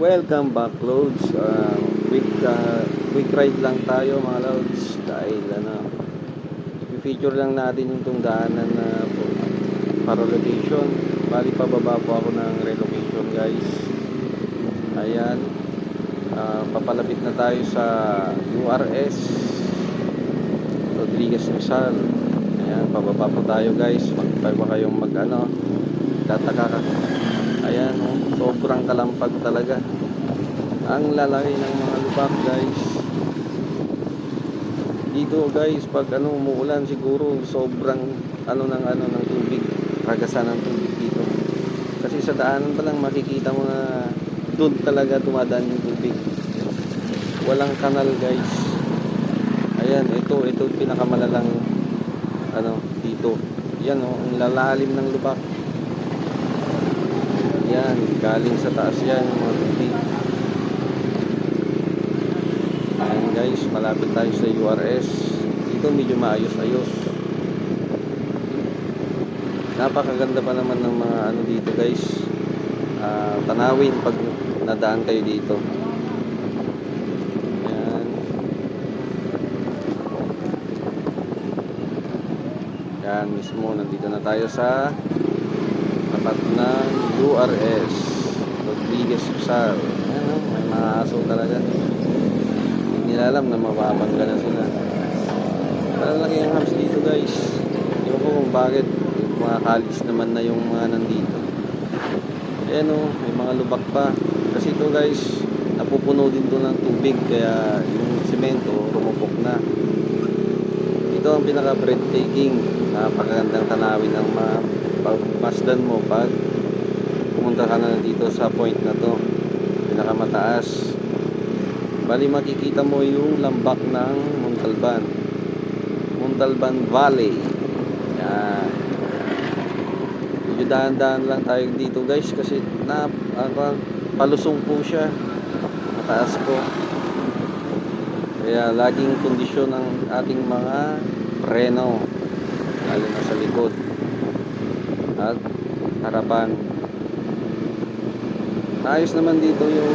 Welcome back, Loads. Quick ride lang tayo mga Loads dahil i-feature lang natin yung tong daanan na para location. Bali pababa po ako ng relocation, guys. Ayan, papalapit na tayo sa URS Rodriguez Rizal. Ayan, pababa po tayo, guys. Magpapay pa kayong tataka ka. Ayan, sobrang kalampag talaga. Ang lalaki ng mga lubak, guys. Dito, guys, pag umuulan siguro sobrang ng tubig, ragasan ng tubig dito. Kasi sa daanan pa lang makikita mo na doon talaga dumadaan yung tubig. Walang kanal, guys. Ayan, ito pinakamalalang dito. Yan, ang lalalim ng lubak. Yan, galing sa taas yan mga tubig. Ayan, guys, malapit tayo sa URS. Dito medyo maayos-ayos. Napakaganda pa naman ng mga dito, guys. Tanawin pag nadaan kayo dito. Ayan. Yan mismo, nandito na tayo sa tapat ng URS Rodriguez Rizal. Ayan, may mga aso talaga. Hindi nila alam na mababangga na sila. Malalaki ang hams dito, guys. Ewan ko kung bakit. Mga kalis naman na yung mga nandito. Ayan, may mga lubak pa. Kasi ito, guys, napupuno din to ng tubig. Kaya yung semento rumupok na. Ito ang pinaka breathtaking. Napakagandang tanawin ng pagmasdan mo pag pumunta ka na dito sa point na to, pinakamataas. Bali makikita mo yung lambak ng Montalban Valley. Yan, medyo dahan-dahan lang tayo dito, guys, kasi palusong po siya, mataas po, kaya laging kondisyon ng ating mga preno, lalo na sa likod at harapan. Ayos naman dito yung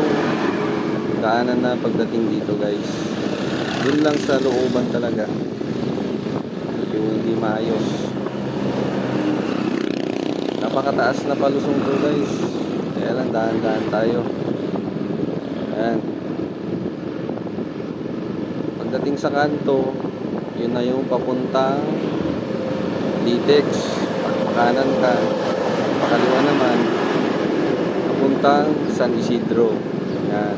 daanan na pagdating dito, guys. Dun lang sa looban talaga yung hindi maayos. Napakataas na palusong to, guys, kaya lang dahan-dahan tayo. Ayan, pagdating sa kanto, yun na yung papuntang Litex. Kanan ka, pakaliwa naman papuntang San Isidro. Yan,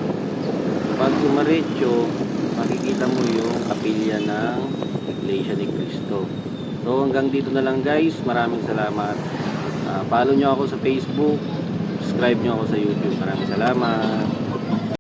pag dumaretso makikita mo yung kapilya ng Iglesia ni Cristo. So hanggang dito na lang, guys. Maraming salamat. Follow nyo ako sa Facebook, subscribe nyo ako sa YouTube. Maraming salamat.